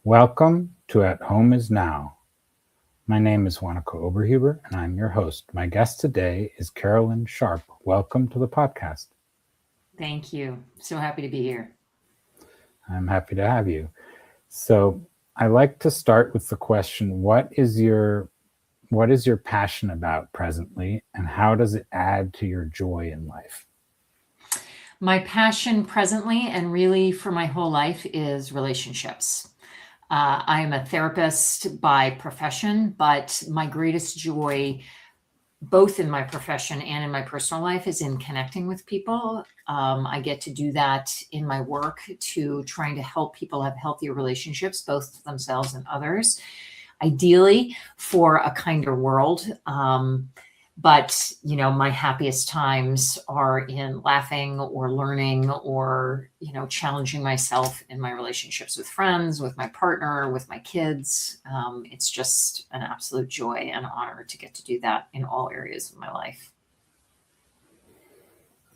Welcome to At Home is Now. My name is Wanaka Oberhuber, and I'm your host. My guest today is Carolyn Sharp. Welcome to the podcast. Thank you. So happy to be here. I'm happy to have you. So I like to start with the question, what is your passion about presently, and how does it add to your joy in life? My passion presently and really for my whole life is relationships. I am a therapist by profession, but my greatest joy, both in my profession and in my personal life, is in connecting with people. I get to do that in my work to trying to help people have healthier relationships, both themselves and others, ideally for a kinder world. But my happiest times are in laughing or learning or challenging myself in my relationships with friends, with my partner, with my kids. It's just an absolute joy and honor to get to do that in all areas of my life.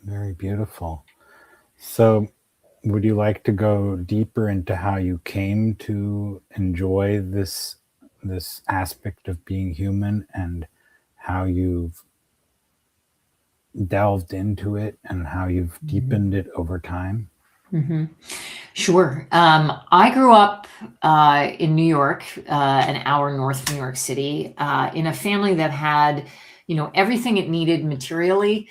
Very beautiful. So would you like to go deeper into how you came to enjoy this aspect of being human and how you've delved into it and how you've deepened it over time? Mm-hmm. Sure. I grew up in New York, an hour north of New York City, in a family that had, everything it needed materially.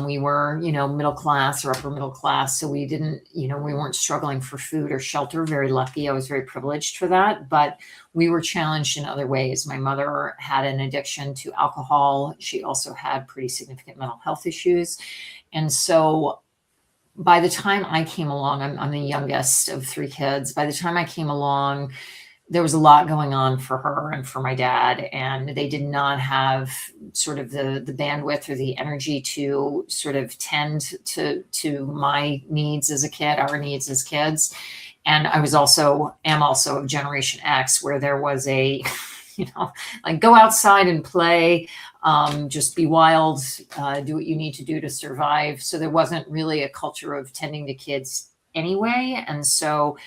We were, middle class or upper middle class, so we didn't, we weren't struggling for food or shelter. Very lucky. I was very privileged for that, but we were challenged in other ways. My mother had an addiction to alcohol. She also had pretty significant mental health issues. And so by the time I came along, I'm the youngest of three kids. By the time I came along, there was a lot going on for her and for my dad, and they did not have sort of the bandwidth or the energy to sort of tend to my needs as a kid, our needs as kids. And I am also of Generation X, where there was a, like go outside and play, just be wild, do what you need to do to survive. So there wasn't really a culture of tending to kids anyway. And so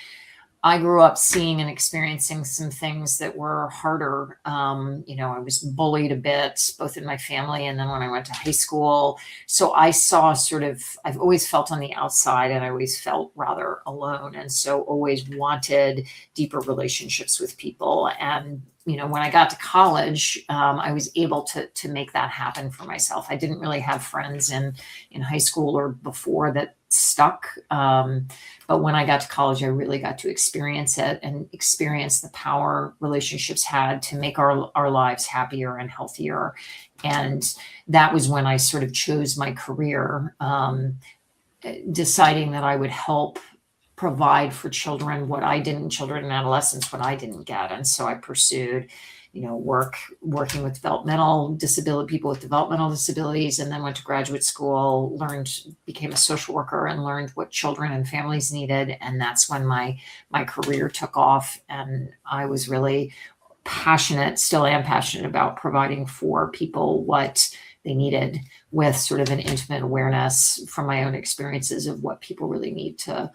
I grew up seeing and experiencing some things that were harder. I was bullied a bit, both in my family and then when I went to high school. So I saw I've always felt on the outside and I always felt rather alone. And so always wanted deeper relationships with people. And, when I got to college, I was able to make that happen for myself. I didn't really have friends in high school or before that stuck. But when I got to college, I really got to experience it and experience the power relationships had to make our lives happier and healthier. And that was when I sort of chose my career, deciding that I would help provide for children children and adolescents, what I didn't get. And so I pursued working with people with developmental disabilities, and then went to graduate school, became a social worker and learned what children and families needed. And that's when my career took off. And I was really still am passionate about providing for people what they needed, with sort of an intimate awareness from my own experiences of what people really need to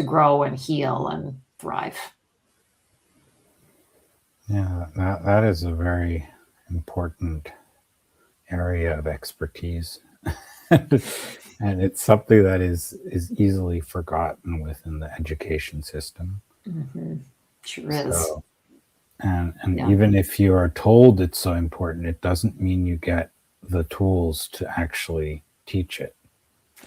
grow and heal and thrive. Yeah, that is a very important area of expertise. And it's something that is easily forgotten within the education system. Mm-hmm. Sure is. So, and Yeah. even if you are told it's so important, it doesn't mean you get the tools to actually teach it.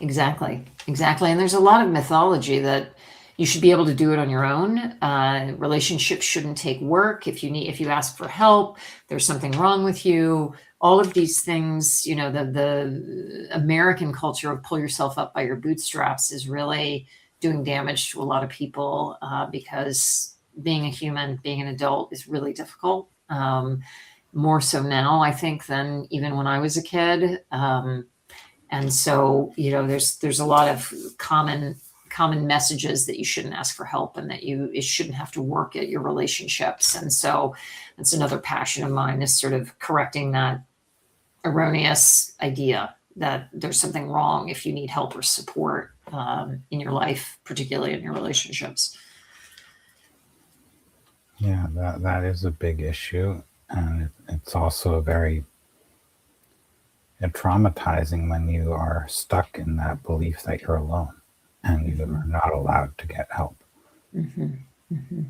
Exactly. And there's a lot of mythology that you should be able to do it on your own. Relationships shouldn't take work. If you ask for help, there's something wrong with you. All of these things, the American culture of pull yourself up by your bootstraps is really doing damage to a lot of people, because being a human, being an adult is really difficult. More so now, I think, than even when I was a kid. And so, there's a lot of common messages that you shouldn't ask for help and that it shouldn't have to work at your relationships. And so that's another passion of mine, is sort of correcting that erroneous idea that there's something wrong if you need help or support in your life, particularly in your relationships. Yeah, that is a big issue, and it's also very traumatizing when you are stuck in that belief that you're alone and you're Mhm, not allowed to get help. mhm, mhm.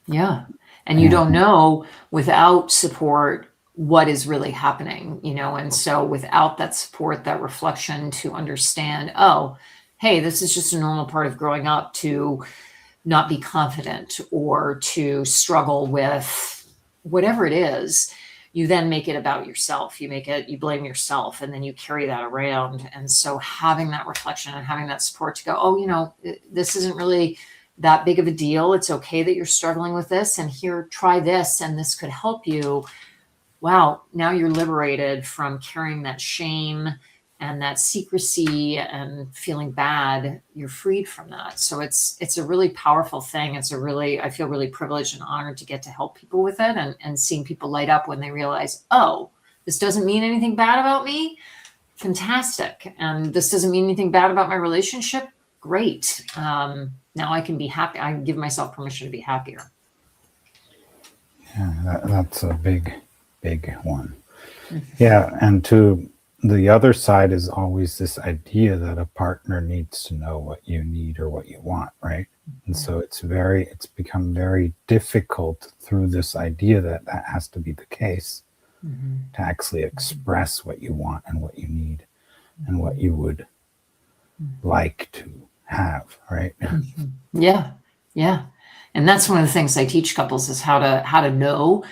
Yeah. And you don't And know without support what is really happening, and so without that support, that reflection to understand, oh, hey, this is just a normal part of growing up to not be confident or to struggle with whatever it is, you then make it about yourself. You blame yourself, and then you carry that around. And so having that reflection and having that support to go, oh, this isn't really that big of a deal. It's okay that you're struggling with this, and here, try this, and this could help you. Wow, now you're liberated from carrying that shame and that secrecy and feeling bad. You're freed from that. So it's a really powerful thing. I feel really privileged and honored to get to help people with it, and seeing people light up when they realize, oh, this doesn't mean anything bad about me. Fantastic. And this doesn't mean anything bad about my relationship. Great. Now I can be happy. I can give myself permission to be happier. yeah, that's a big one. Mhm. Yeah, and to the other side is always this idea that a partner needs to know what you need or what you want, right? And so it's become very difficult through this idea that that has to be the case Mhm. to actually Mhm. express what you want and what you need and what Mhm. you would Mhm. like to have, right? Mhm. Yeah, yeah, and that's one of the things I teach couples is how to know,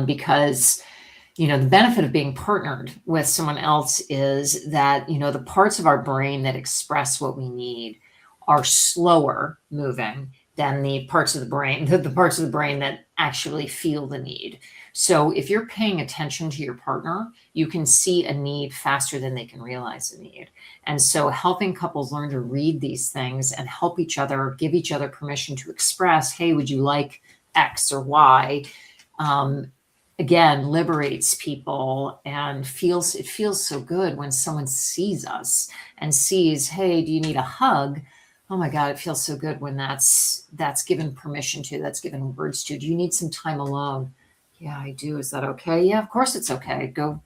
because the benefit of being partnered with someone else is that the parts of our brain that express what we need are slower moving than the parts of the brain the parts of the brain that actually feel the need. So if you're paying attention to your partner, you can see a need faster than they can realize a need. And so helping couples learn to read these things and help each other, give each other permission to express, hey, would you like X or Y? Um, Again, liberates people, and it feels so good when someone sees us and sees, hey, do you need a hug? Oh my God, it feels so good when that's given permission to, that's given words to. Do you need some time alone? Yeah, I do. Is that okay? Yeah, of course it's okay. Go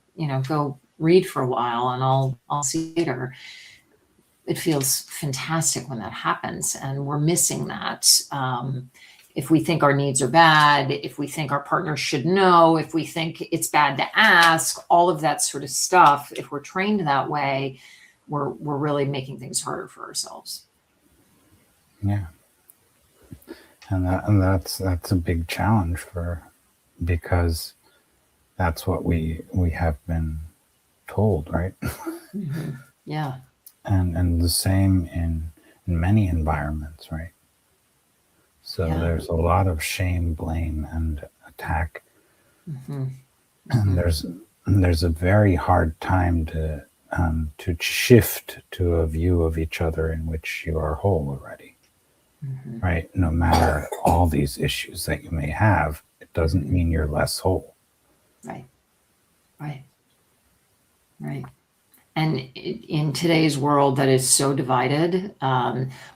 read for a while, and I'll see you later. It feels fantastic when that happens, and we're missing that. If we think our needs are bad, if we think our partner should know, if we think it's bad to ask, all of that sort of stuff, if we're trained that way, we're really making things harder for ourselves. Yeah, and that's a big challenge for because that's what we have been told, right? Yeah, And the same in many environments, right? So yeah. there's a lot of shame, blame, and attack, hmm and hmm there's a very hard time to shift to a view of each other in which you are whole already, hmm right? No matter all these issues that you may have, it doesn't hmm mean you're less whole. Right, right, right. And in today's world that is so divided,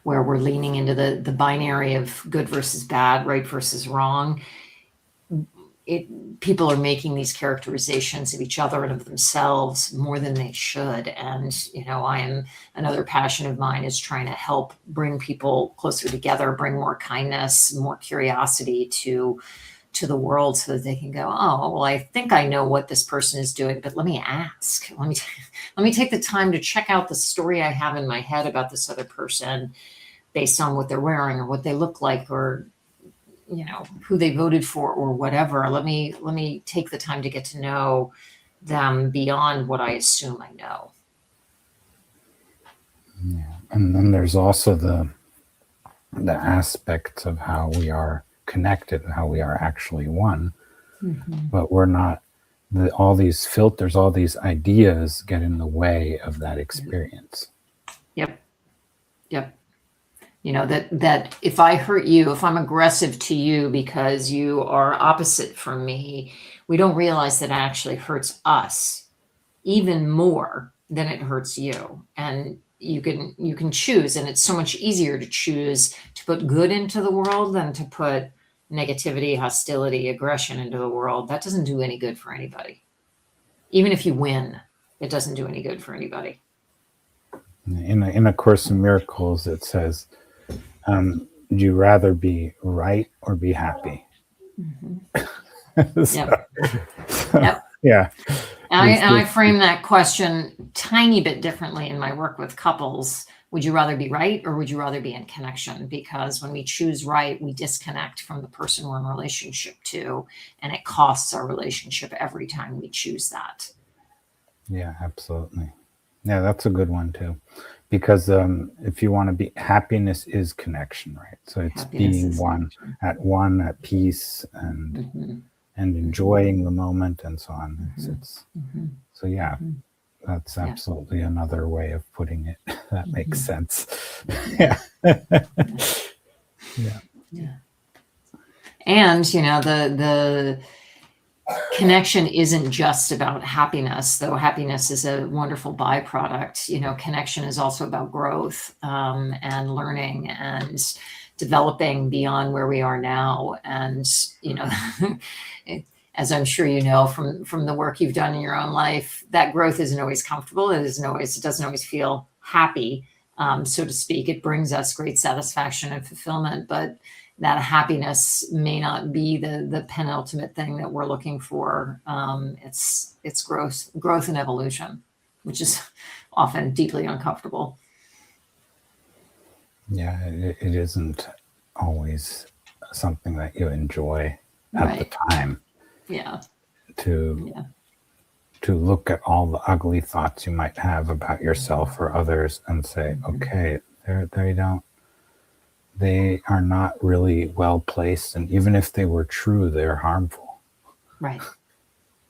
where we're leaning into the binary of good versus bad, right versus wrong, people are making these characterizations of each other and of themselves more than they should. And I am another passion of mine is trying to help bring people closer together, bring more kindness, more curiosity to the world, so that they can go, oh, well, I think I know what this person is doing, but let me ask. Let me take the time to check out the story I have in my head about this other person based on what they're wearing or what they look like, or who they voted for or whatever. Let me take the time to get to know them beyond what I assume I know. And then there's also the aspects of how we are connected and how we are actually one, Mhm. but we're not. All these filters, all these ideas get in the way of that Yep. experience. Yep. Yep. That if I hurt you, if I'm aggressive to you because you are opposite from me, we don't realize that it actually hurts us even more than it hurts you. And you can choose, and it's so much easier to choose to put good into the world than to put negativity, hostility, aggression into the world, that doesn't do any good for anybody. Even if you win, it doesn't do any good for anybody. In a Course in Miracles, it says, "Would you rather be right or be happy?" Mm-hmm. so, Yep. so, Yep. Yeah. And I frame that question tiny bit differently in my work with couples. Would you rather be right or would you rather be in connection? Because when we choose right, we disconnect from the person we're in relationship to, and it costs our relationship every time we choose that. Yeah, absolutely. Yeah, that's a good one too, because if you want to be, happiness is connection, right? So it's Happiness being is one at peace, mm-hmm. and enjoying the moment and so on. It's Mm-hmm. so yeah, Mm-hmm. that's Yeah. absolutely another way of putting it. That makes Mm-hmm. sense. Yeah. Yeah. Yeah. And the connection isn't just about happiness, though happiness is a wonderful byproduct. Connection is also about growth, and learning and developing beyond where we are now. And as I'm sure you know from the work you've done in your own life, that growth isn't always comfortable. It doesn't always feel happy, so to speak. It brings us great satisfaction and fulfillment, but that happiness may not be the penultimate thing that we're looking for. It's growth and evolution, which is often deeply uncomfortable. Yeah, it isn't always something that you enjoy at the Right. time, Yeah. to Yeah. to look at all the ugly thoughts you might have about yourself or others and say, okay, they are not really well placed, and even if they were true, they're harmful. Right.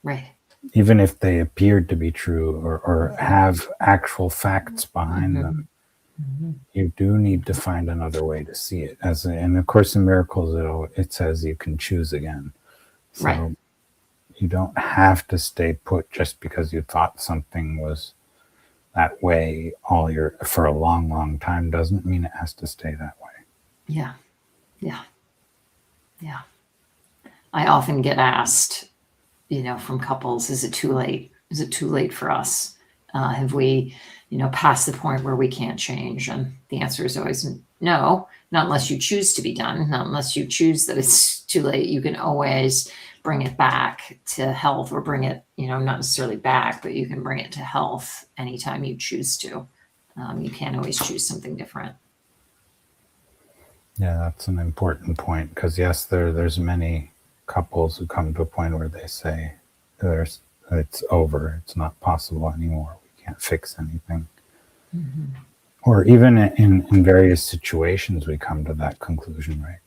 Right. Even if they appeared to be true, or have actual facts behind them, Mm-hmm. you do need to find another way to see it. In the Course in Miracles, it says you can choose again. So Right. you don't have to stay put just because you thought something was that way for a long, long time. Doesn't mean it has to stay that way. Yeah. Yeah. Yeah. I often get asked, from couples, is it too late? Is it too late for us? Have we, passed the point where we can't change? And the answer is always no, not unless you choose to be done, not unless you choose that it's too late. You can always bring it back to health, or bring it, not necessarily back, but you can bring it to health anytime you choose to. You can't always choose something different. Yeah, that's an important point, because yes, there's many couples who come to a point where they say it's over, it's not possible anymore, we can't fix anything. Mm-hmm. Or even in various situations, we come to that conclusion, right?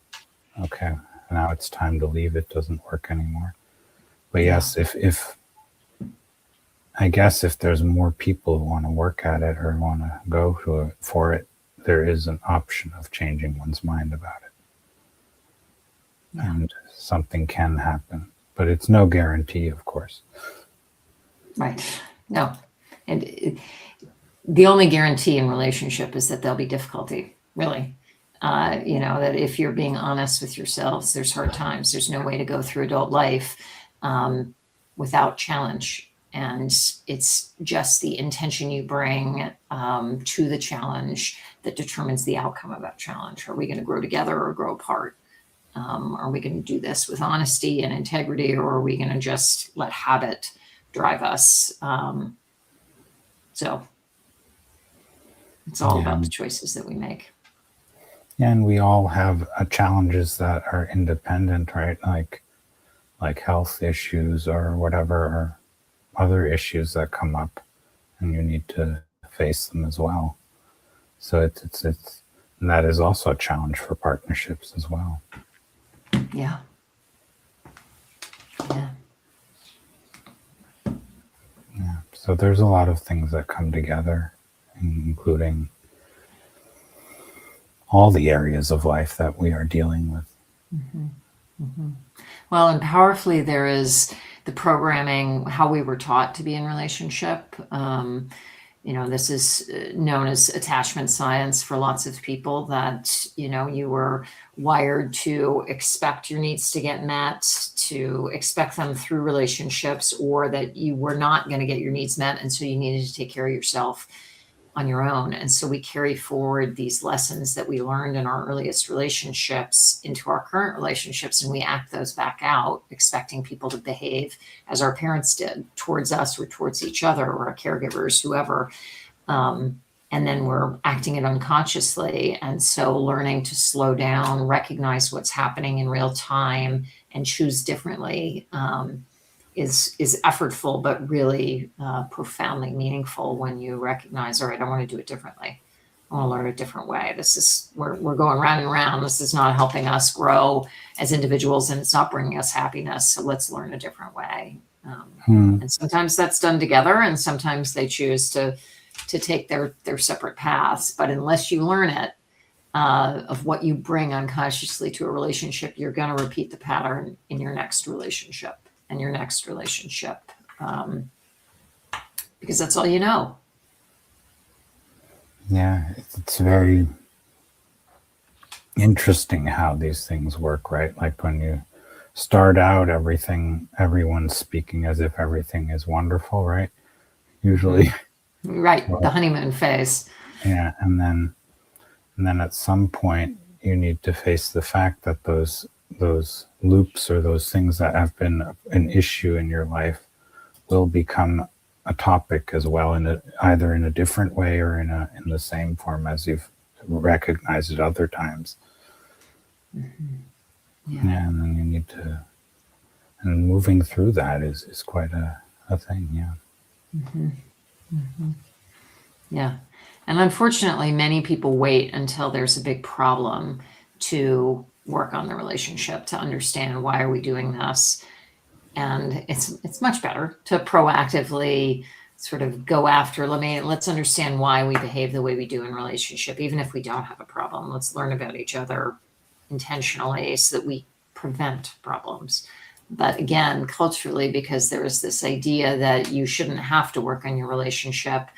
Okay, now it's time to leave, it doesn't work anymore. But yes, if I guess if there's more people who want to work at it or want to go for it, there is an option of changing one's mind about it. Yeah. And something can happen, but it's no guarantee, of course. Right. No. And the only guarantee in relationship is that there'll be difficulty, really. That if you're being honest with yourselves, there's hard times. There's no way to go through adult life without challenge. And it's just the intention you bring to the challenge that determines the outcome of that challenge. Are we going to grow together or grow apart? Are we going to do this with honesty and integrity, or are we going to just let habit drive us? So it's all about the choices that we make. And we all have challenges that are independent, right? Like health issues or whatever, or other issues that come up, and you need to face them as well. So it's and that is also a challenge for partnerships as well. Yeah. Yeah. Yeah. So there's a lot of things that come together, including all the areas of life that we are dealing with. Mm-hmm. Mm-hmm. Well, and powerfully, there is the programming, how we were taught to be in relationship. This is known as attachment science for lots of people, that, you were wired to expect your needs to get met, to expect them through relationships, or that you were not going to get your needs met. And so you needed to take care of yourself on your own. And so we carry forward these lessons that we learned in our earliest relationships into our current relationships, and we act those back out, expecting people to behave as our parents did towards us or towards each other or our caregivers, whoever. And then we're acting it unconsciously. And so learning to slow down, recognize what's happening in real time, and choose differently is effortful, but really profoundly meaningful when you recognize, all right, I want to do it differently. I want to learn a different way. We're going round and round. This is not helping us grow as individuals, and it's not bringing us happiness. So let's learn a different way. And sometimes that's done together, and sometimes they choose to take their separate paths. But unless you learn it, of what you bring unconsciously to a relationship, you're going to repeat the pattern in your next relationship and your next relationship, because that's all you know. Yeah, it's very interesting how these things work, right? Like when you start out, everyone's speaking as if everything is wonderful, right? Usually. Right, the honeymoon phase. Yeah, and then at some point you need to face the fact that those loops, or those things that have been an issue in your life, will become a topic as well, either in a different way or in the same form as you've recognized it other times. Yeah, and then you need to, and moving through that is quite a thing. Yeah. And unfortunately, many people wait until there's a big problem to work on the relationship, to understand, why are we doing this? And it's much better to proactively sort of go after, let's understand why we behave the way we do in relationship. Even if we don't have a problem, let's learn about each other intentionally so that we prevent problems. But again, culturally, because there is this idea that you shouldn't have to work on your relationship.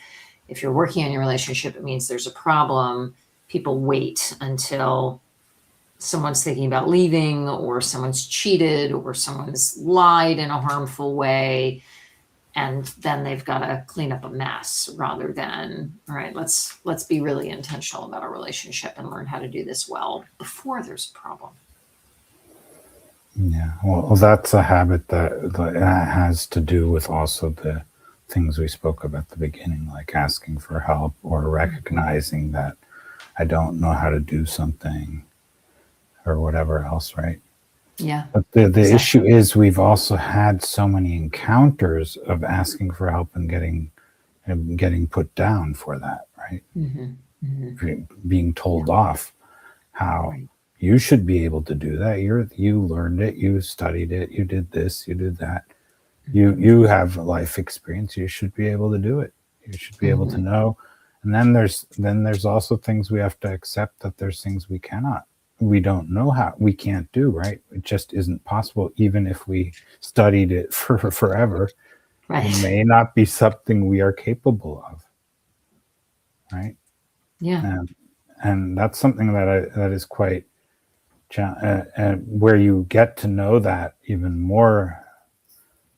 If you're working on your relationship, it means there's a problem. People wait until someone's thinking about leaving, or someone's cheated, or someone's lied in a harmful way, and then they've got to clean up a mess, rather than, all right, let's be really intentional about our relationship and learn how to do this well before there's a problem. Yeah, well, that's a habit that has to do with also the things we spoke of at the beginning, like asking for help, or recognizing that I don't know how to do something, or whatever else, right? Yeah. But the issue is, we've also had so many encounters of asking for help and getting put down for that, right? Being told off, how you should be able to do that. You learned it, you studied it, you did this, you did that. You have life experience. You should be able to do it. You should be able to know. And then there's also things we have to accept, that there's things we don't know how, we can't do, right? It just isn't possible. Even if we studied it for forever, it may not be something we are capable of, right? Yeah. And that's something that is quite where you get to know that even more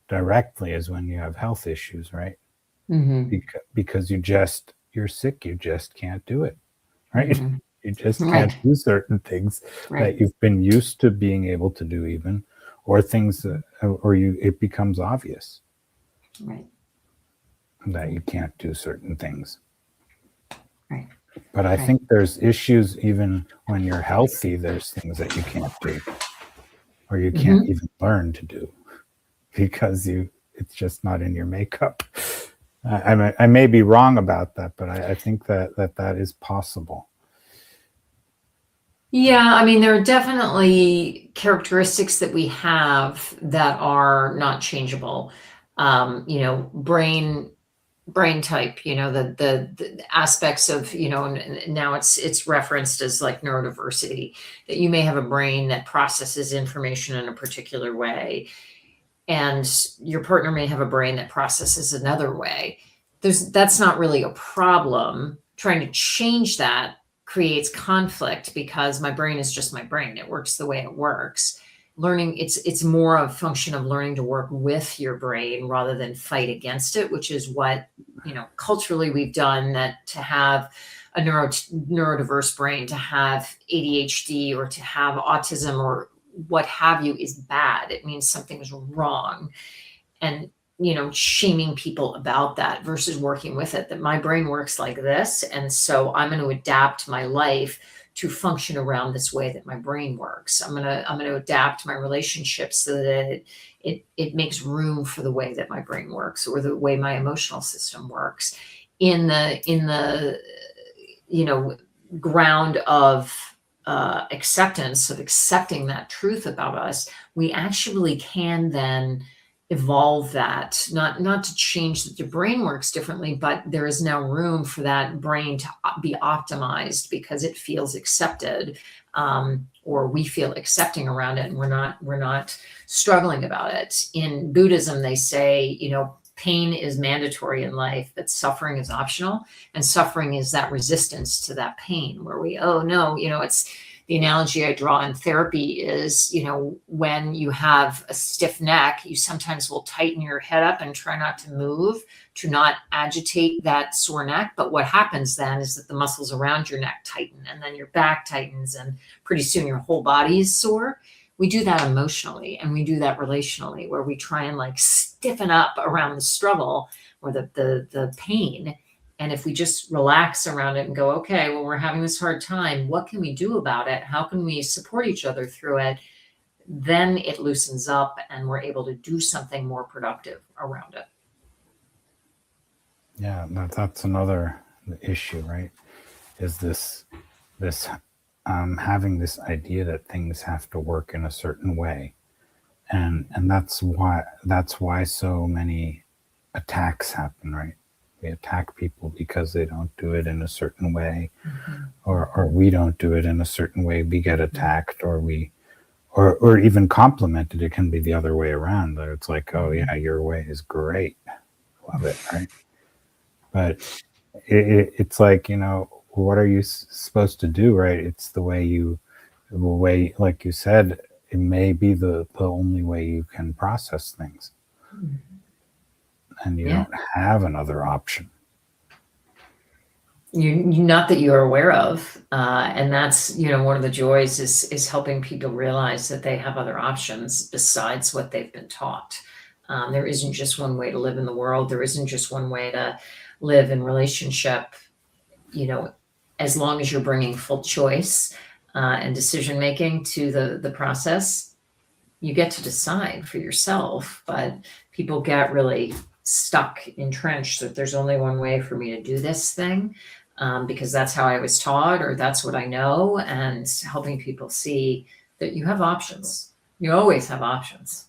directly is when you have health issues, right? Because you're sick, you just can't do it, right? You just can't do certain things that you've been used to being able to do, even, or things that, it becomes obvious that you can't do certain things. But I think there's issues even when you're healthy. There's things that you can't do, or you can't even learn to do, because it's just not in your makeup. I may be wrong about that, but I think that is possible. Yeah, I mean, there are definitely characteristics that we have that are not changeable. Brain type, the aspects of, and now it's referenced as like neurodiversity, that you may have a brain that processes information in a particular way, and your partner may have a brain that processes another way. that's not really a problem. Trying to change that creates conflict because my brain is just my brain. It works the way it works. Learning, it's more a function of learning to work with your brain rather than fight against it, which is what, culturally we've done, that to have a neurodiverse brain, to have ADHD or to have autism or what have you is bad. It means something is wrong. And shaming people about that versus working with it, that my brain works like this, and so I'm going to adapt my life to function around this way that my brain works. I'm going to adapt my relationships so that it makes room for the way that my brain works, or the way my emotional system works, in the ground of acceptance, of accepting that truth about us. We actually can then evolve that, not to change that your brain works differently, but there is now room for that brain to be optimized because it feels accepted, or we feel accepting around it, and we're not struggling about it. In Buddhism, they say, pain is mandatory in life, but suffering is optional. And suffering is that resistance to that pain, where we, oh no, it's the analogy I draw in therapy is, when you have a stiff neck, you sometimes will tighten your head up and try not to move, to not agitate that sore neck. But what happens then is that the muscles around your neck tighten, and then your back tightens, and pretty soon your whole body is sore. We do that emotionally, and we do that relationally, where we try and like stiffen up around the struggle or the pain. And if we just relax around it and go, okay, well, we're having this hard time, what can we do about it? How can we support each other through it? Then it loosens up and we're able to do something more productive around it. Yeah, that's another issue, right? Is this having this idea that things have to work in a certain way, and that's why so many attacks happen, right? We attack people because they don't do it in a certain way, or we don't do it in a certain way. We get attacked, or even complimented. It can be the other way around. It's like, oh yeah, your way is great, love it, right? But it's like, what are you supposed to do, right? It's the way, like you said, it may be the only way you can process things, and you don't have another option. You not that you're aware of, and that's one of the joys is helping people realize that they have other options besides what they've been taught. There isn't just one way to live in the world. There isn't just one way to live in relationship. As long as you're bringing full choice and decision making to the process, you get to decide for yourself. But people get really stuck, entrenched, that there's only one way for me to do this thing, because that's how I was taught, or that's what I know. And helping people see that you have options. You always have options.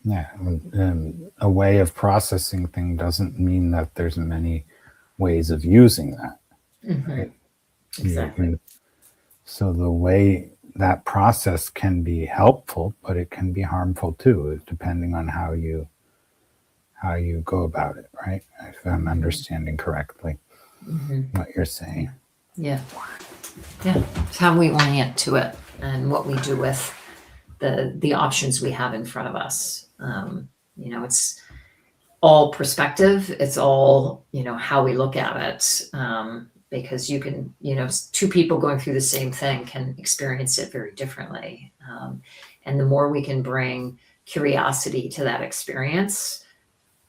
Yeah, a way of processing thing doesn't mean that there's many ways of using that. Right? Exactly. So the way that process can be helpful, but it can be harmful too, depending on how you go about it, right? If I'm understanding correctly what you're saying. Yeah. It's how we orient to it and what we do with the options we have in front of us. It's all perspective. It's all, how we look at it. Because you can, two people going through the same thing can experience it very differently. And the more we can bring curiosity to that experience,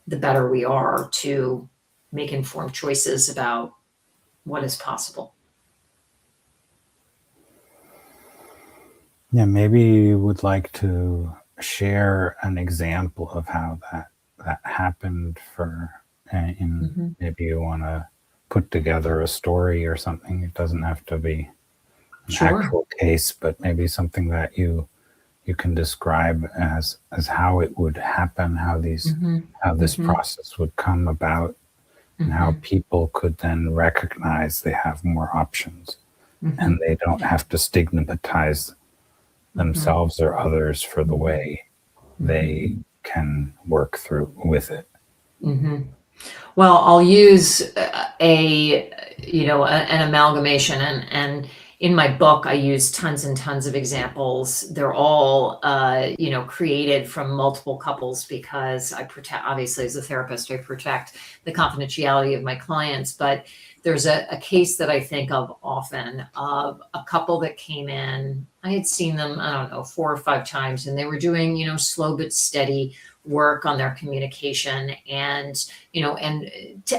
the better we are to make informed choices about what is possible. Yeah, maybe you would like to share an example of how that happened maybe you want to put together a story or something. It doesn't have to be an actual case, but maybe something that you can describe as how it would happen, how this process would come about, and how people could then recognize they have more options, and they don't have to stigmatize themselves or others for the way they can work through with it. Hmm. Well, I'll use an amalgamation, and in my book I use tons and tons of examples. They're all created from multiple couples, because I protect, obviously as a therapist, I protect the confidentiality of my clients. But there's a case that I think of often, of a couple that came in. I had seen them, I don't know, 4 or 5 times, and they were doing, slow but steady work on their communication.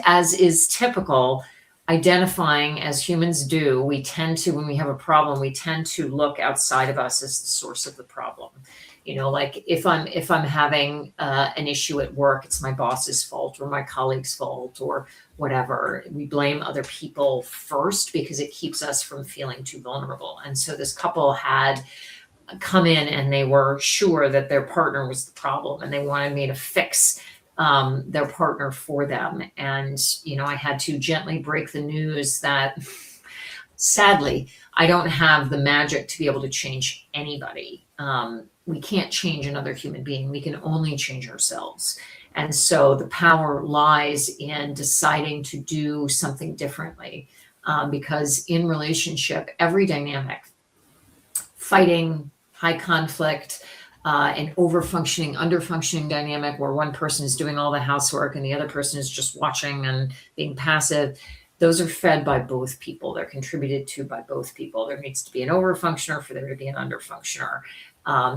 As is typical, identifying, as humans do, we tend to, when we have a problem, we tend to look outside of us as the source of the problem. Like if I'm having an issue at work, it's my boss's fault or my colleague's fault or whatever. We blame other people first because it keeps us from feeling too vulnerable. And so this couple had come in and they were sure that their partner was the problem, and they wanted me to fix their partner for them. And, I had to gently break the news that sadly, I don't have the magic to be able to change anybody. We can't change another human being. We can only change ourselves. And so the power lies in deciding to do something differently. Because in relationship, every dynamic, fighting, high conflict, an over functioning, under functioning dynamic where one person is doing all the housework and the other person is just watching and being passive, those are fed by both people. They're contributed to by both people. There needs to be an over functioner for there to be an under functioner.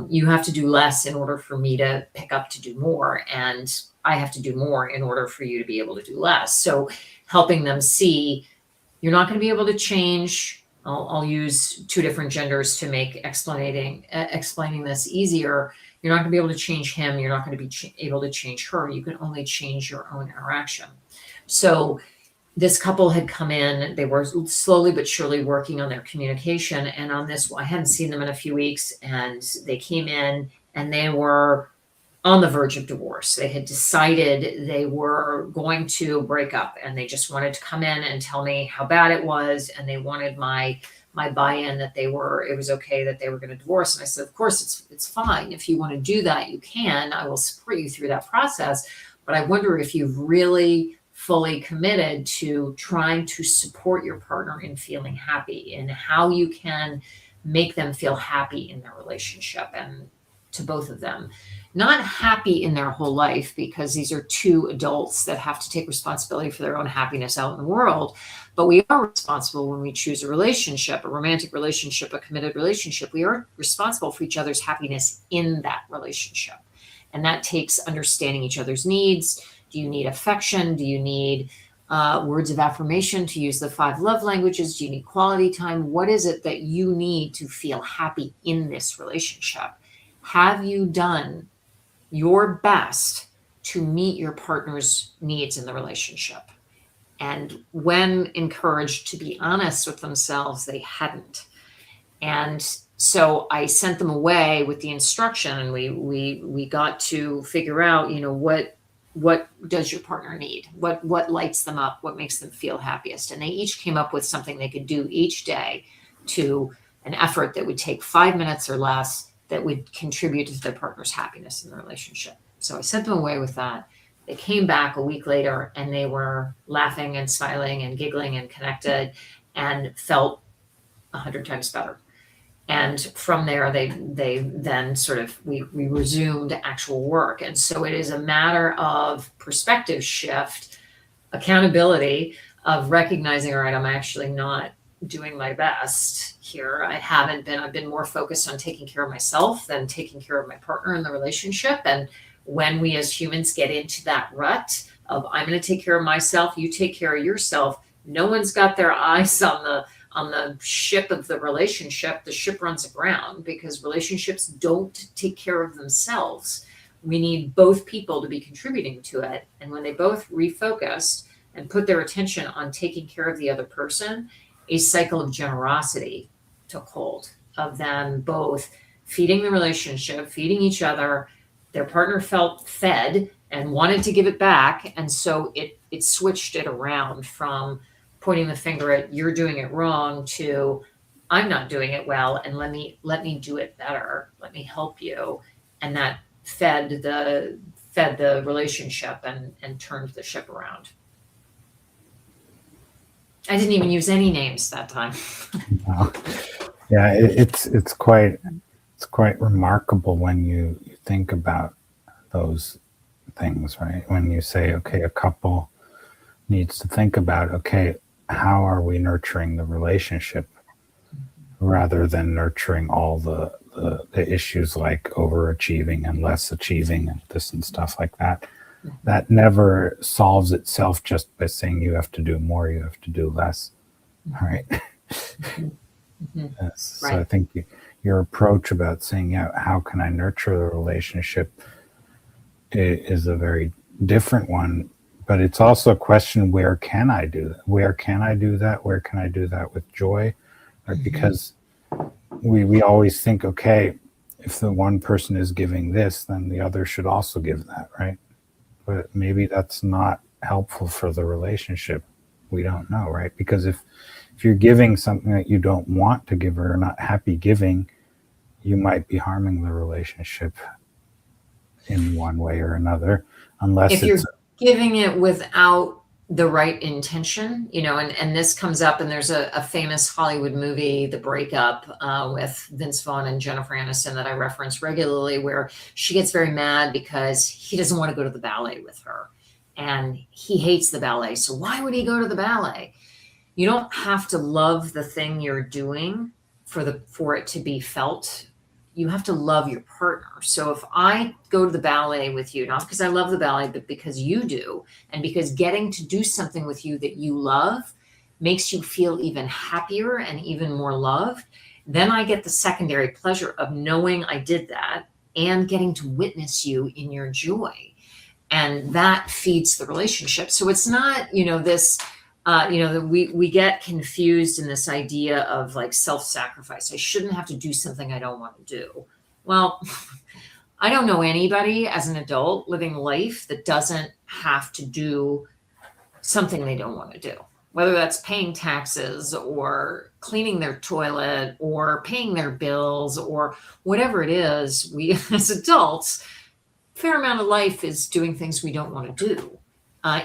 You have to do less in order for me to pick up to do more, and I have to do more in order for you to be able to do less. So helping them see, you're not going to be able to change. I'll use two different genders to make explaining this easier. You're not going to be able to change him. You're not going to be able to change her. You can only change your own interaction. So this couple had come in. They were slowly but surely working on their communication. And on this, I hadn't seen them in a few weeks, and they came in and they were on the verge of divorce. They had decided they were going to break up, and they just wanted to come in and tell me how bad it was, and they wanted my buy-in that it was okay that they were going to divorce. And I said, of course, it's fine. If you want to do that, you can. I will support you through that process. But I wonder if you've really fully committed to trying to support your partner in feeling happy, and how you can make them feel happy in their relationship, and to both of them. Not happy in their whole life, because these are two adults that have to take responsibility for their own happiness out in the world. But we are responsible when we choose a relationship, a romantic relationship, a committed relationship. We are responsible for each other's happiness in that relationship. And that takes understanding each other's needs. Do you need affection? Do you need words of affirmation, to use the 5 love languages? Do you need quality time? What is it that you need to feel happy in this relationship? Have you done your best to meet your partner's needs in the relationship? And when encouraged to be honest with themselves, they hadn't. And so I sent them away with the instruction, and we got to figure out, what does your partner need? What lights them up? What makes them feel happiest? And they each came up with something they could do each day, to an effort that would take 5 minutes or less, that would contribute to their partner's happiness in the relationship. So I sent them away with that. They came back a week later, and they were laughing and smiling and giggling and connected, and felt 100 times better. And from there, they then we resumed actual work. And so it is a matter of perspective shift, accountability, of recognizing, all right, I'm actually not doing my best here. I've been more focused on taking care of myself than taking care of my partner in the relationship. And when we as humans get into that rut of, I'm going to take care of myself, you take care of yourself, no one's got their eyes on the ship of the relationship. The ship runs aground, because relationships don't take care of themselves. We need both people to be contributing to it. And when they both refocused and put their attention on taking care of the other person, a cycle of generosity took hold, of them both feeding the relationship, feeding each other. Their partner felt fed and wanted to give it back. And so it switched it around from pointing the finger at, you're doing it wrong, to, I'm not doing it well, and let me do it better. Let me help you. And that fed the relationship and turned the ship around. I didn't even use any names that time. Wow. Yeah, it's quite remarkable when you think about those things, right? When you say, okay, a couple needs to think about, okay, how are we nurturing the relationship rather than nurturing all the issues like overachieving and less achieving and this and stuff like that. That never solves itself just by saying you have to do more, you have to do less, right? Yes. So I Right. think your approach about saying, yeah, how can I nurture the relationship is a very different one. But it's also a question, where can I do that? Where can I do that? Where can I do that with joy? Right? Because we always think, okay, if the one person is giving this, then the other should also give that, right? But maybe that's not helpful for the relationship. We don't know, right? Because if you're giving something that you don't want to give or are not happy giving, you might be harming the relationship in one way or another, unless If you're it's giving it without the right intention, and this comes up, and there's a famous Hollywood movie, The Breakup, with Vince Vaughn and Jennifer Aniston, that I reference regularly, where she gets very mad because he doesn't want to go to the ballet with her. And he hates the ballet. So why would he go to the ballet? You don't have to love the thing you're doing for it to be felt. You have to love your partner. So if I go to the ballet with you, not because I love the ballet, but because you do, and because getting to do something with you that you love makes you feel even happier and even more loved, then I get the secondary pleasure of knowing I did that and getting to witness you in your joy. And that feeds the relationship. So it's not, this we get confused in this idea of like self-sacrifice. I shouldn't have to do something I don't want to do. Well, I don't know anybody as an adult living life that doesn't have to do something they don't want to do, whether that's paying taxes or cleaning their toilet or paying their bills or whatever it is. We as adults, fair amount of life is doing things we don't want to do,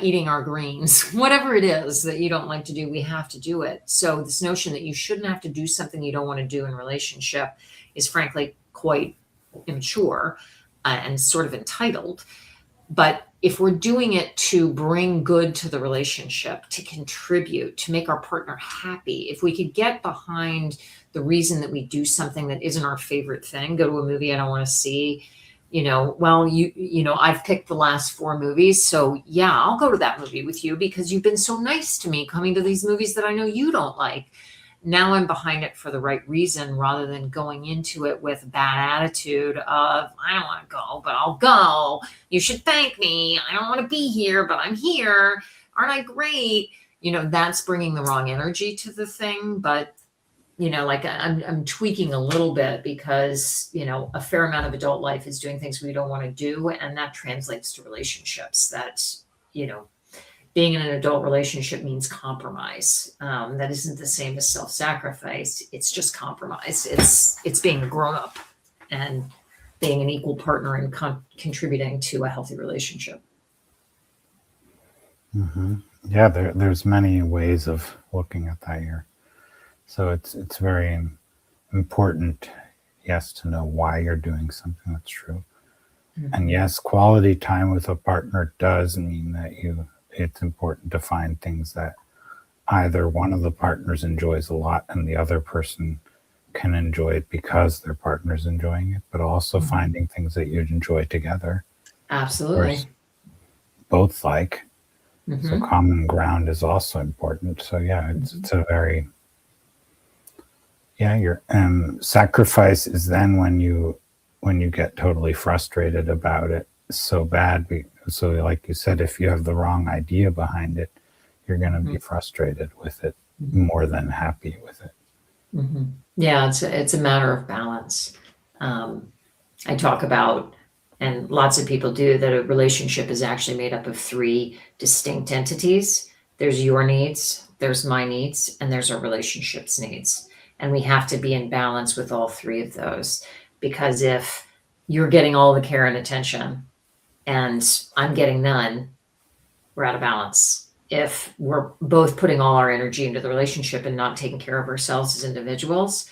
eating our greens, whatever it is that you don't like to do, we have to do it. So this notion that you shouldn't have to do something you don't want to do in relationship is frankly quite immature, and sort of entitled. But if we're doing it to bring good to the relationship, to contribute, to make our partner happy, if we could get behind the reason that we do something that isn't our favorite thing, go to a movie I don't want to see, well, I've picked the last 4 movies, so yeah, I'll go to that movie with you because you've been so nice to me coming to these movies that I know you don't like. Now I'm behind it for the right reason rather than going into it with a bad attitude of, I don't want to go, but I'll go. You should thank me. I don't want to be here, but I'm here. Aren't I great? That's bringing the wrong energy to the thing. But like I'm tweaking a little bit because, a fair amount of adult life is doing things we don't want to do. And that translates to relationships that, being in an adult relationship means compromise. That isn't the same as self-sacrifice. It's just compromise. It's being a grown-up and being an equal partner and contributing to a healthy relationship. yeah, there's many ways of looking at that here. So it's very important, yes, to know why you're doing something. That's true. And yes, quality time with a partner does mean that it's important to find things that either one of the partners enjoys a lot and the other person can enjoy it because their partner's enjoying it, but also finding things that you'd enjoy together, or Absolutely. both like. So hmm common ground is also important. So yeah, it's a very, yeah, your sacrifice is then when you get totally frustrated about it so bad. So like you said, if you have the wrong idea behind it, you're going to be frustrated with it more than happy with it. Yeah, it's a matter of balance. I talk about, and lots of people do, that a relationship is actually made up of 3 distinct entities. There's your needs, there's my needs, and there's our relationship's needs. And we have to be in balance with all 3 of those. Because if you're getting all the care and attention and I'm getting none, we're out of balance. If we're both putting all our energy into the relationship and not taking care of ourselves as individuals,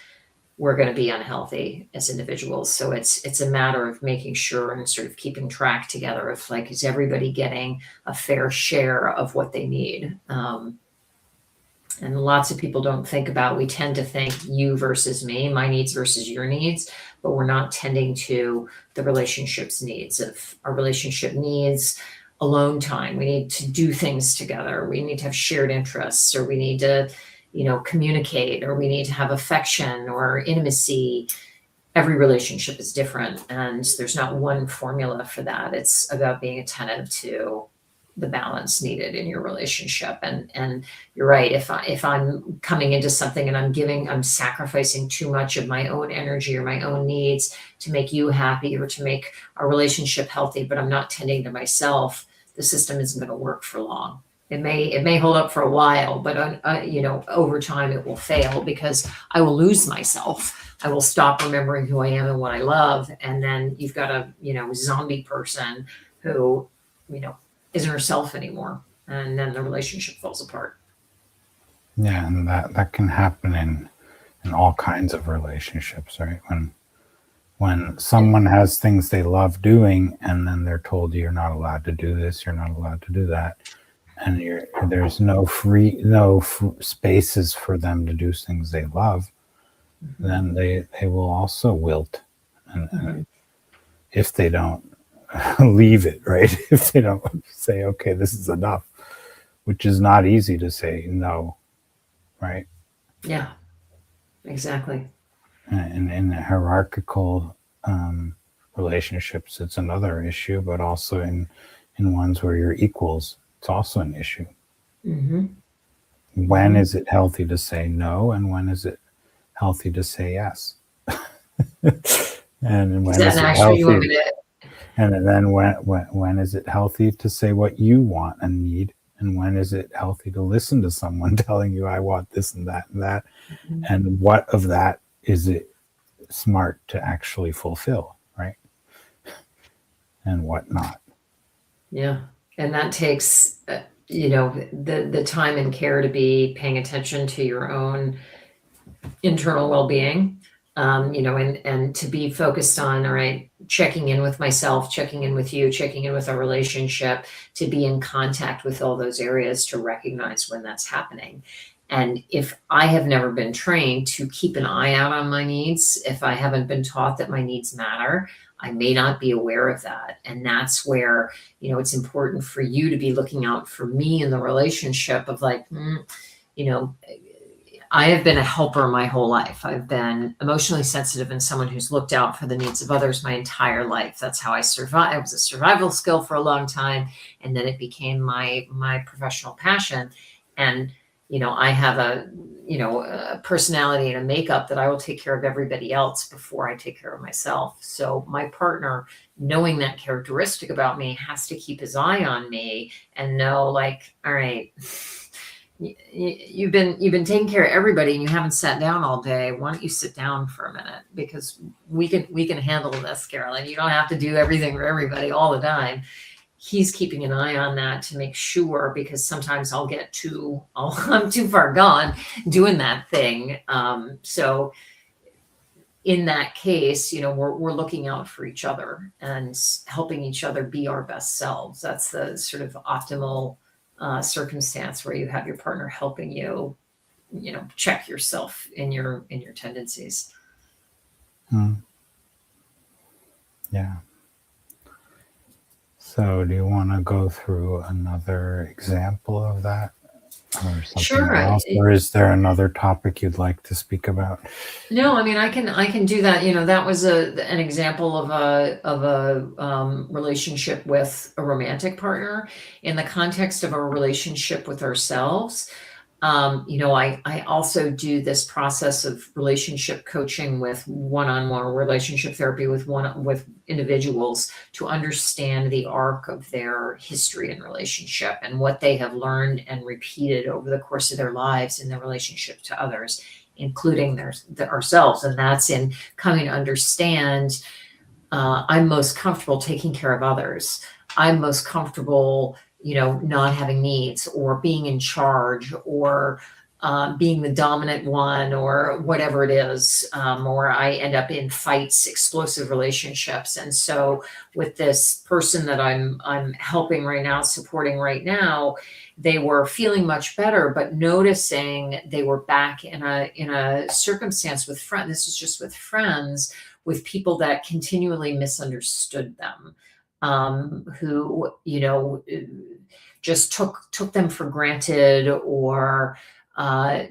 we're going to be unhealthy as individuals. So it's a matter of making sure and sort of keeping track together of, like, is everybody getting a fair share of what they need? And lots of people don't think about, we tend to think you versus me, my needs versus your needs, but we're not tending to the relationship's needs. Of our relationship needs alone time, we need to do things together, we need to have shared interests, or we need to, communicate, or we need to have affection or intimacy. Every relationship is different, and there's not one formula for that. It's about being attentive to the balance needed in your relationship. And you're right. If I'm coming into something and I'm sacrificing too much of my own energy or my own needs to make you happy or to make our relationship healthy, but I'm not tending to myself, the system isn't going to work for long. It may hold up for a while, but over time it will fail, because I will lose myself. I will stop remembering who I am and what I love, and then you've got a zombie person who isn't herself anymore, and then the relationship falls apart. Yeah, and that can happen in all kinds of relationships, right? When someone has things they love doing, and then they're told you're not allowed to do this, you're not allowed to do that, and there's no spaces for them to do things they love, then they will also wilt, and if they don't leave it, right? If they don't say, okay, this is enough, which is not easy to say no, right? Yeah, exactly. And in hierarchical relationships, it's another issue, but also in ones where you're equals, it's also an issue. When is it healthy to say no, and when is it healthy to say yes? And when is it healthy? And then when is it healthy to say what you want and need? And when is it healthy to listen to someone telling you, I want this and that and that? And what of that is it smart to actually fulfill, right? And what not? Yeah. And that takes, the time and care to be paying attention to your own internal well-being, and to be focused on, all right, checking in with myself, checking in with you, checking in with our relationship, to be in contact with all those areas, to recognize when that's happening. And if I have never been trained to keep an eye out on my needs, if I haven't been taught that my needs matter, I may not be aware of that. And that's where, it's important for you to be looking out for me in the relationship of, like, I have been a helper my whole life. I've been emotionally sensitive and someone who's looked out for the needs of others my entire life. That's how I survived. It was a survival skill for a long time, and then it became my professional passion. And I have a personality and a makeup that I will take care of everybody else before I take care of myself. So my partner, knowing that characteristic about me, has to keep his eye on me and know, like, all right, you've been taking care of everybody and you haven't sat down all day. Why don't you sit down for a minute? Because we can handle this, Carolyn. You don't have to do everything for everybody all the time. He's keeping an eye on that to make sure, because sometimes I'm too far gone doing that thing. So in that case, we're looking out for each other and helping each other be our best selves. That's the sort of optimal circumstance, where you have your partner helping you, check yourself in your tendencies. Yeah. So do you want to go through another example of that, or something Sure. else, or is there another topic you'd like to speak about? No, I mean, I can do that. That was an example of a relationship with a romantic partner. In the context of a relationship with ourselves, I also do this process of relationship coaching with one-on-one relationship therapy with individuals, to understand the arc of their history and relationship and what they have learned and repeated over the course of their lives in their relationship to others, including ourselves. And that's in coming to understand I'm most comfortable taking care of others. I'm most comfortable, not having needs or being in charge or being the dominant one or whatever it is. Or I end up in fights, explosive relationships. And so with this person that I'm helping right now, supporting right now, they were feeling much better, but noticing they were back in a circumstance with friends. This is just with friends, with people that continually misunderstood them, who just took them for granted, or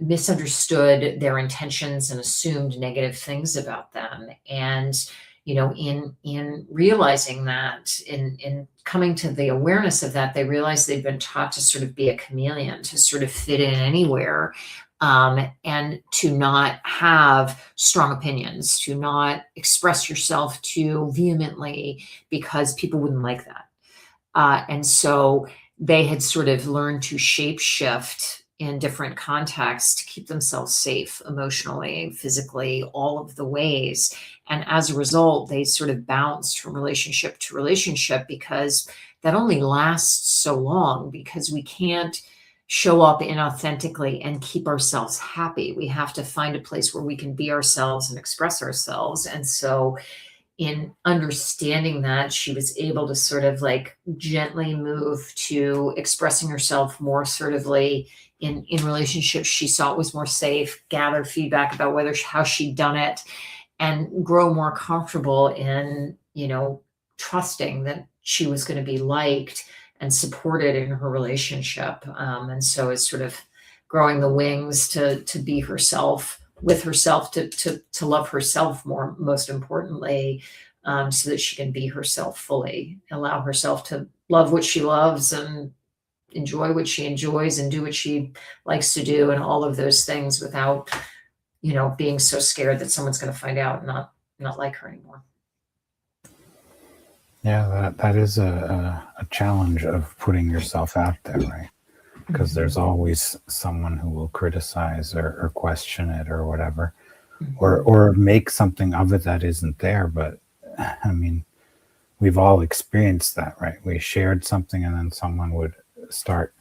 misunderstood their intentions and assumed negative things about them. And in realizing that, in coming to the awareness of that, they realized they'd been taught to sort of be a chameleon, to sort of fit in anywhere, and to not have strong opinions, to not express yourself too vehemently because people wouldn't like that. And so they had sort of learned to shape shift in different contexts to keep themselves safe emotionally, physically, all of the ways. And as a result, they sort of bounced from relationship to relationship, because that only lasts so long, because we can't show up inauthentically and keep ourselves happy. We have to find a place where we can be ourselves and express ourselves. And so in understanding that, she was able to sort of like gently move to expressing herself more assertively in relationships she saw it was more safe, gather feedback about how she'd done it, and grow more comfortable in trusting that she was going to be liked and supported in her relationship. And so it's sort of growing the wings to be herself, with herself, to love herself more, most importantly, so that she can be herself fully, allow herself to love what she loves and enjoy what she enjoys and do what she likes to do, and all of those things, without being so scared that someone's going to find out and not like her anymore. Yeah, that is a challenge of putting yourself out there, right? Because there's always someone who will criticize or question it or whatever, or make something of it that isn't there. But I mean, we've all experienced that, right? We shared something and then someone would start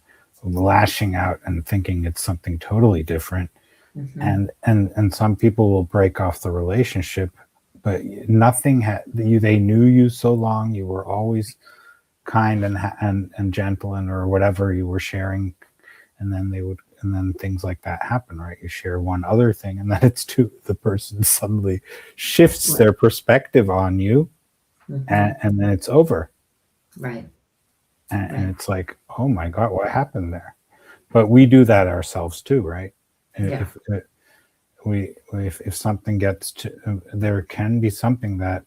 lashing out and thinking it's something totally different. And some people will break off the relationship, but nothing had you. They knew you so long. You were always kind and gentle, and or whatever you were sharing, and then things like that happen, right? You share one other thing, and then the person suddenly shifts their perspective on you, and then it's over. Right. And it's like, oh my God, what happened there? But we do that ourselves too, right? Yeah. If something gets to, there can be something that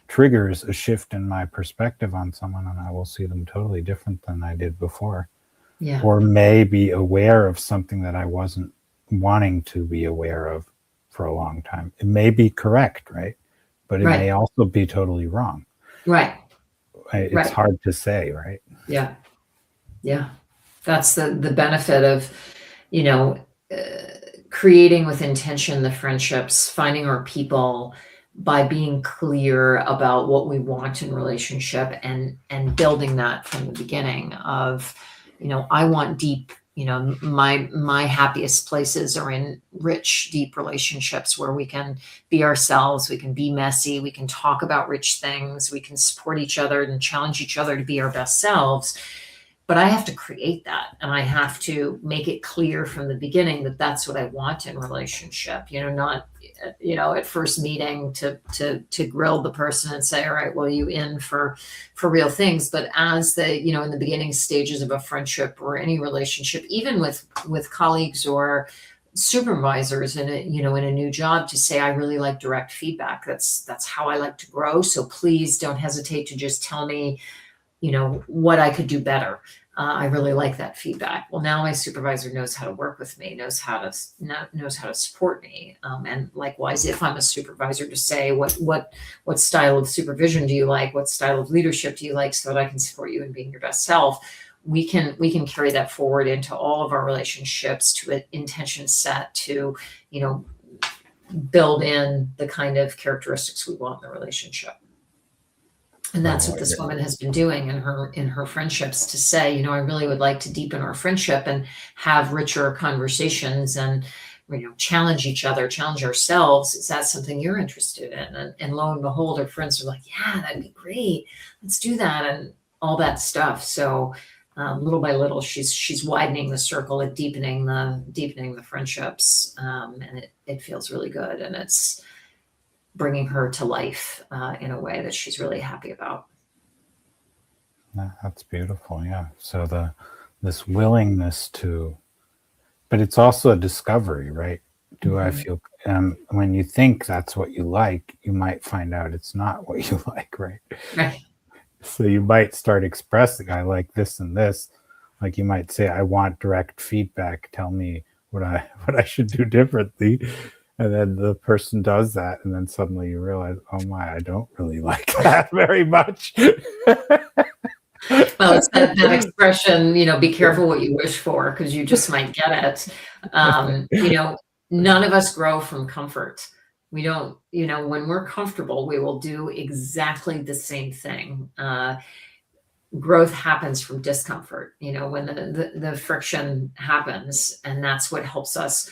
triggers a shift in my perspective on someone, and I will see them totally different than I did before. Yeah. Or may be aware of something that I wasn't wanting to be aware of for a long time. It may be correct, right? But it Right. may also be totally wrong. Right. It's Right. hard to say, right? Yeah. Yeah. That's the benefit of, you know, creating with intention the friendships, finding our people by being clear about what we want in relationship, and building that from the beginning of, I want deep, my happiest places are in rich, deep relationships where we can be ourselves, we can be messy, we can talk about rich things, we can support each other and challenge each other to be our best selves. But I have to create that, and I have to make it clear from the beginning that that's what I want in relationship. Not at first meeting to grill the person and say, all right, well, you in for real things. But as in the beginning stages of a friendship or any relationship, even with colleagues or supervisors in a new job, to say, I really like direct feedback. That's how I like to grow. So please don't hesitate to just tell me what I could do better. I really like that feedback. Well, now my supervisor knows how to work with me, knows how to support me. And likewise, if I'm a supervisor, to say what style of supervision do you like? What style of leadership do you like, so that I can support you in being your best self? We can carry that forward into all of our relationships, to an intention set to, build in the kind of characteristics we want in the relationship. And Or that's what what this you're, woman has been doing in her friendships, to say, I really would like to deepen our friendship and have richer conversations, and challenge each other, challenge ourselves. Is that something you're interested in? And lo and behold, her friends are like, yeah, that'd be great. Let's do that, and all that stuff. So little by little, she's widening the circle and deepening the friendships, and it feels really good, and it's bringing her to life in a way that she's really happy about. that's beautiful. Yeah. So this willingness to, but it's also a discovery, right? Do I Mhm. feel, when you think that's what you like, you might find out it's not what you like, right? Right. So you might start expressing, I like this and this. Like you might say, I want direct feedback. Tell me what I should do differently. And then the person does that, and then suddenly you realize, oh my, I don't really like that very much. Well, it's that expression, be careful what you wish for, because you just might get it. None of us grow from comfort. We don't, when we're comfortable, we will do exactly the same thing. Growth happens from discomfort, when the friction happens, and that's what helps us,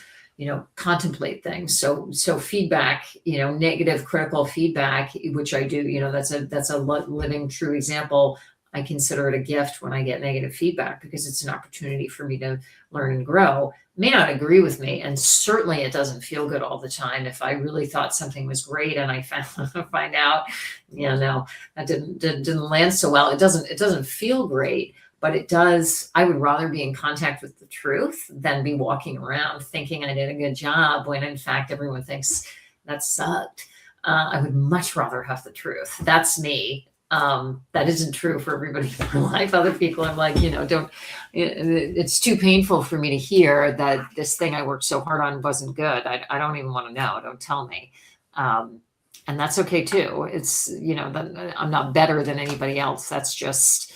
contemplate things. So feedback, negative critical feedback, which I do, that's a living true example. I consider it a gift when I get negative feedback, because it's an opportunity for me to learn and grow. May not agree with me, and certainly it doesn't feel good all the time. If I really thought something was great and I find out, no, that didn't land so well. It doesn't feel great, but it does. I would rather be in contact with the truth than be walking around thinking I did a good job, when in fact everyone thinks that sucked. I would much rather have the truth. That's me. That isn't true for everybody in my life. Other people, I'm like, don't. It's too painful for me to hear that this thing I worked so hard on wasn't good. I don't even want to know. Don't tell me. Um, and that's okay too. It's, that I'm not better than anybody else. That's just,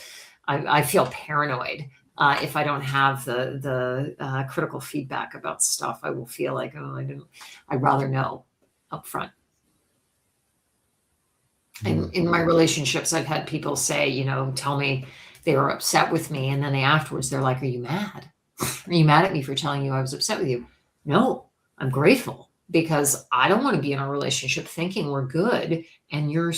I feel paranoid. If I don't have the critical feedback about stuff, I will feel like, oh, I'd rather know up front. In my relationships, I've had people say, tell me they were upset with me. And then afterwards, they're like, are you mad? Are you mad at me for telling you I was upset with you? No, I'm grateful, because I don't want to be in a relationship thinking we're good and you're,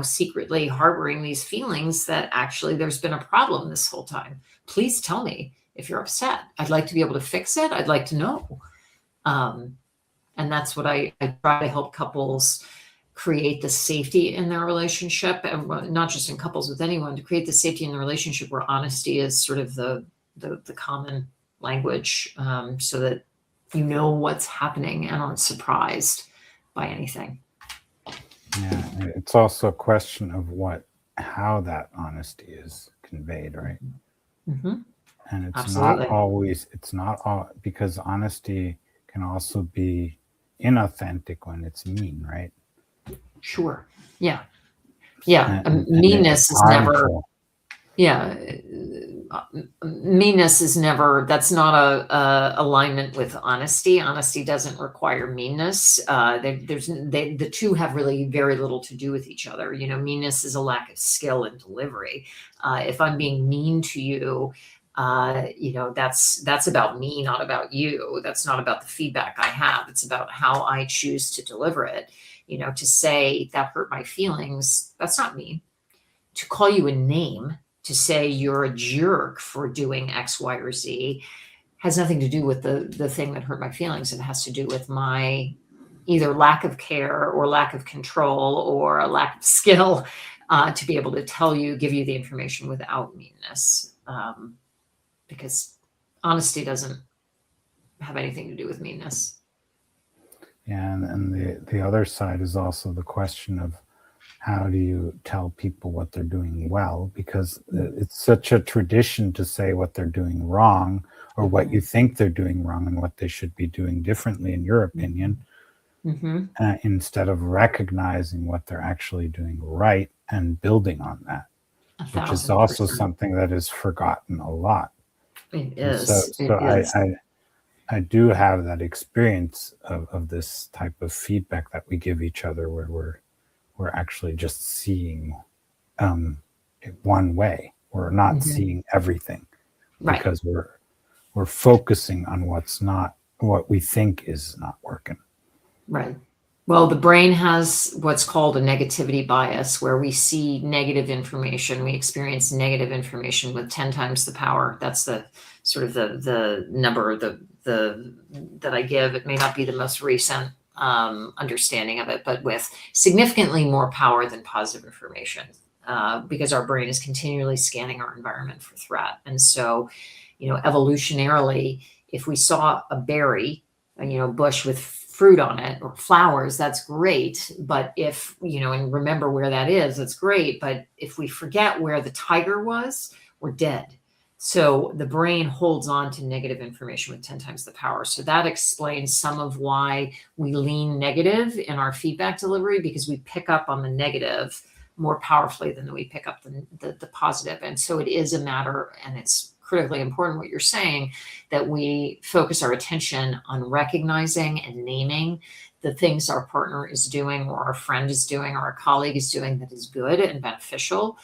secretly harboring these feelings that actually there's been a problem this whole time. Please tell me if you're upset. I'd like to be able to fix it. I'd like to know. Um, and that's what I try to help couples create the safety in their relationship, and not just in couples, with anyone, to create the safety in the relationship where honesty is sort of the common language, so that you know what's happening and aren't surprised by anything. Yeah, it's also a question of how that honesty is conveyed, right? Hmm. And Absolutely. it's not all, because honesty can also be inauthentic when it's mean, right? Sure. Yeah. Yeah. And it's Meanness is never. harmful. Yeah. Meanness is never. That's not a alignment with honesty. Honesty doesn't require meanness. The two have really very little to do with each other. Meanness is a lack of skill in delivery. If I'm being mean to you, that's about me, not about you. That's not about the feedback I have. It's about how I choose to deliver it. To say that hurt my feelings, that's not mean. To call you a name, to say you're a jerk for doing X, Y, or Z, has nothing to do with the thing that hurt my feelings. It has to do with my either lack of care or lack of control or a lack of skill, to be able to tell you, give you the information without meanness. Because honesty doesn't have anything to do with meanness. Yeah, and the other side is also the question of, how do you tell people what they're doing well? Because it's such a tradition to say what they're doing wrong, or what you think they're doing wrong and what they should be doing differently, in your opinion, Mm-hmm. instead of recognizing what they're actually doing right and building on that, which is also 1,000%. something that is forgotten a lot. It And so, is. It is. I do have that experience of this type of feedback that we give each other, where we're actually just seeing um, one way. We're not seeing everything Right. because we're focusing on what we think is not working. Right. Well, the brain has what's called a negativity bias, where we see negative information. We experience negative information with 10 times the power. That's the sort of the number the that I give. It may not be the most recent understanding of it, but with significantly more power than positive information, because our brain is continually scanning our environment for threat. And so, evolutionarily, if we saw a berry, bush with fruit on it or flowers, that's great. But if, and remember where that is, that's great. But if we forget where the tiger was, we're dead. So the brain holds on to negative information with 10 times the power. So that explains some of why we lean negative in our feedback delivery, because we pick up on the negative more powerfully than we pick up the positive. And so it is a matter, and it's critically important what you're saying, that we focus our attention on recognizing and naming the things our partner is doing, or our friend is doing, or our colleague is doing that is good and beneficial,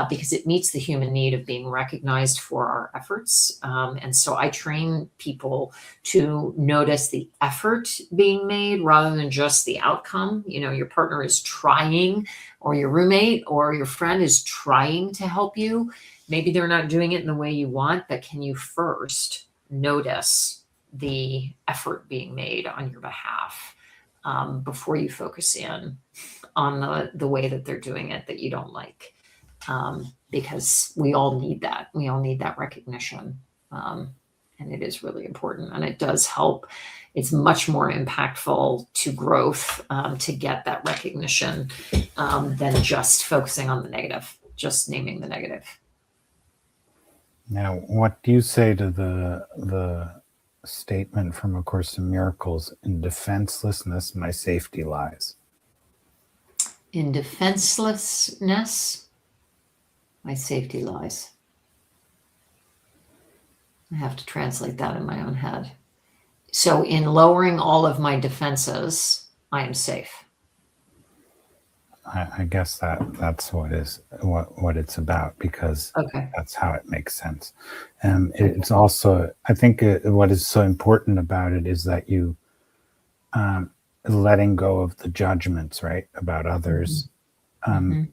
because it meets the human need of being recognized for our efforts. And so I train people to notice the effort being made rather than just the outcome. Your partner is trying, or your roommate or your friend is trying to help you. Maybe they're not doing it in the way you want, but can you first notice the effort being made on your behalf, before you focus in on the way that they're doing it that you don't like? Because we all need that. We all need that recognition. And it is really important, and it does help. It's much more impactful to growth, to get that recognition, than just focusing on the negative, just naming the negative. Now, what do you say to the statement from A Course in Miracles, "In defenselessness, my safety lies"? In defenselessness, my safety lies. I have to translate that in my own head. So in lowering all of my defenses, I am safe. I guess that's what it's about, because Okay. that's how it makes sense. And it's also, I think, what is so important about it is that you, letting go of the judgments, right, about others, Mm-hmm.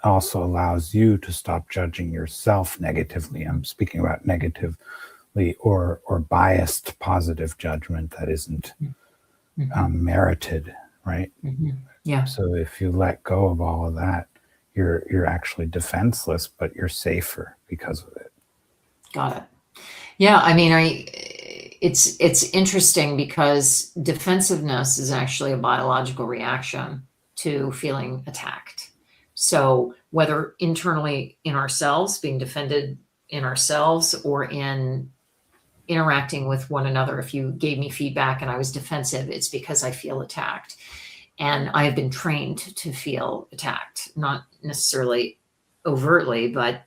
also allows you to stop judging yourself negatively. I'm speaking about negatively or biased positive judgment that isn't Mm-hmm. merited, right? Mm-hmm. Yeah. So if you let go of all of that, you're actually defenseless, but you're safer because of it. Got it. Yeah. I mean, it's interesting because defensiveness is actually a biological reaction to feeling attacked. So whether internally in ourselves, being defended in ourselves, or in interacting with one another, if you gave me feedback and I was defensive, it's because I feel attacked. And I have been trained to feel attacked, not necessarily overtly, but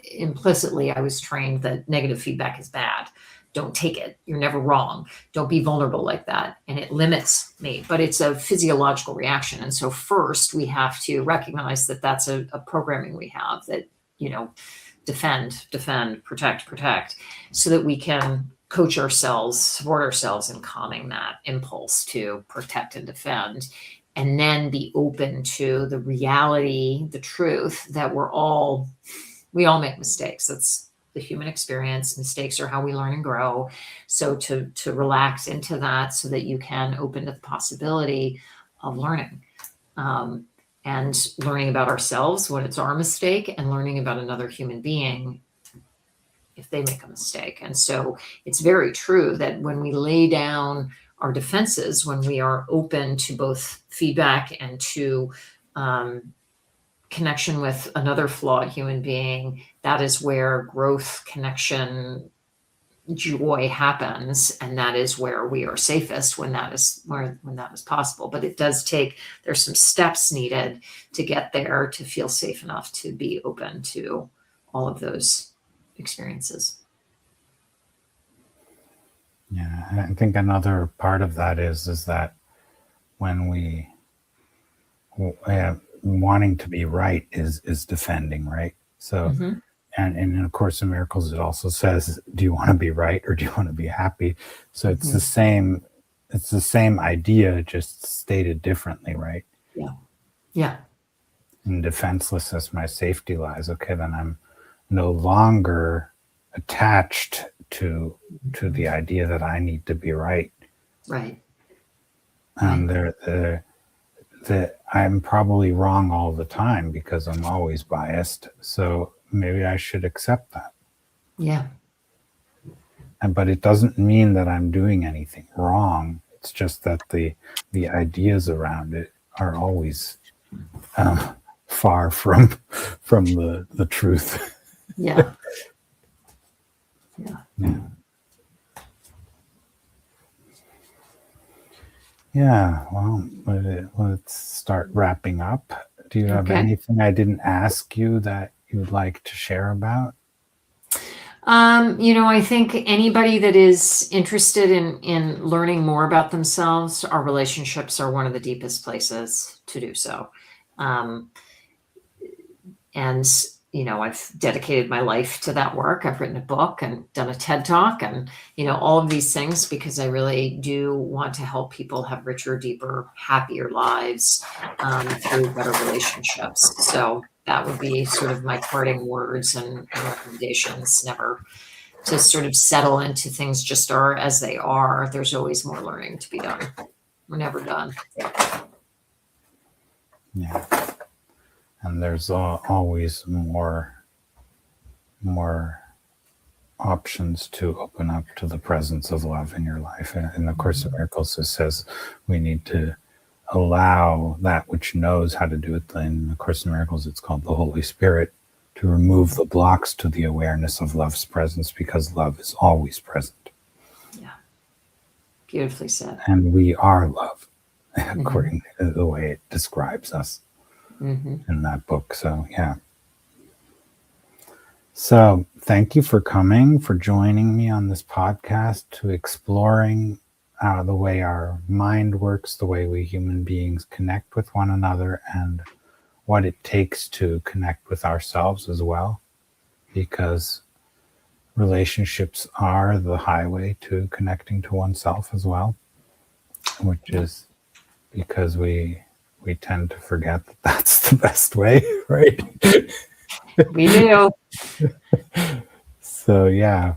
implicitly, I was trained that negative feedback is bad. Don't take it. You're never wrong. Don't be vulnerable like that. And it limits me, but it's a physiological reaction. And so first we have to recognize that that's a programming we have, that, defend, protect, so that we can coach ourselves, support ourselves in calming that impulse to protect and defend, and then be open to the reality, the truth that we all make mistakes. That's the human experience. Mistakes are how we learn and grow. So to relax into that, so that you can open to the possibility of learning. And learning about ourselves when it's our mistake, and learning about another human being if they make a mistake. And so it's very true that when we lay down our defenses, when we are open to both feedback and to connection with another flawed human being, that is where growth, connection, joy happens, and that is where we are safest, when that is possible. But it does take, there's some steps needed to get there, to feel safe enough to be open to all of those experiences. Yeah, and I think another part of that is that when we wanting to be right is defending, right? So, Mhm. and in A Course in Miracles, it also says, do you want to be right or do you want to be happy? So it's the Mhm. same. It's the same idea, just stated differently, right? Yeah. Yeah. In defenselessness, my safety lies. Okay, then I'm no longer attached to the Mhm. idea that I need to be right. Right. And Right. that I'm probably wrong all the time because I'm always biased. So maybe I should accept that. Yeah. But it doesn't mean that I'm doing anything wrong. It's just that the ideas around it are always um, far from the truth. Yeah. Yeah. Yeah. Yeah. Well, let's start wrapping up. Do you have Okay. anything I didn't ask you that you'd like to share about? I think anybody that is interested in learning more about themselves, our relationships are one of the deepest places to do so. Um, and I've dedicated my life to that work. I've written a book and done a TED talk, and all of these things because I really do want to help people have richer, deeper, happier lives through better relationships. So that would be sort of my parting words and recommendations. Never to sort of settle into things just are as they are. There's always more learning to be done. We're never done. Yeah. And there's always more options to open up to the presence of love in your life. And in the Course of Miracles, it says we need to allow that which knows how to do it. In the Course in Miracles, it's called the Holy Spirit, to remove the blocks to the awareness of love's presence, because love is always present. Yeah. Beautifully said. And we are love, Mm-hmm. according to the way it describes us in that book. So, yeah. So, thank you for coming, for joining me on this podcast to exploring the way our mind works, the way we human beings connect with one another, and what it takes to connect with ourselves as well. Because relationships are the highway to connecting to oneself as well, which is because we tend to forget that that's the best way, right? We do. So, yeah.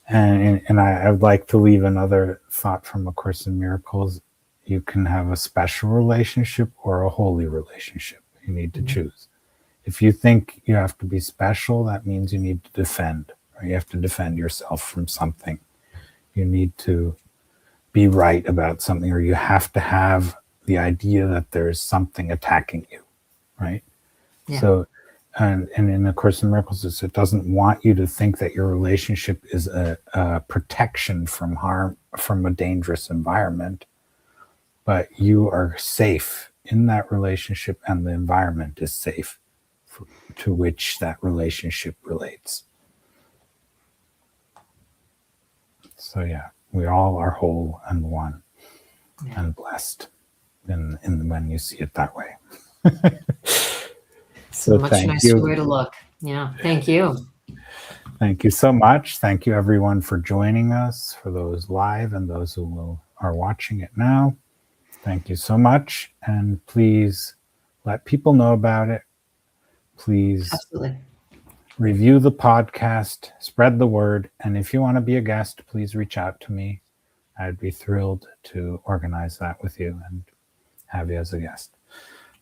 And I would like to leave another thought from A Course in Miracles. You can have a special relationship or a holy relationship. You need to choose. If you think you have to be special, that means you need to defend, or you have to defend yourself from something. You need to be right about something, or you have to have the idea that there's something attacking you, right? Yeah. So, and in A Course in Miracles, it doesn't want you to think that your relationship is a protection from harm, from a dangerous environment, but you are safe in that relationship, and the environment is safe to which that relationship relates. So, yeah, we all are whole and one and blessed in when you see it that way. It's a So, much thank nicer way you. to look. Yeah. Thank you. Thank you so much. Thank you, everyone, for joining us, for those live and those who are watching it now. Thank you so much. And please let people know about it. Please Absolutely. review the podcast, spread the word. And if you want to be a guest, please reach out to me. I'd be thrilled to organize that with you and have you as a guest.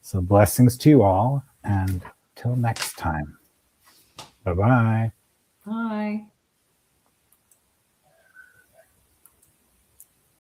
So, blessings to you all. And till next time. Bye-bye. Bye.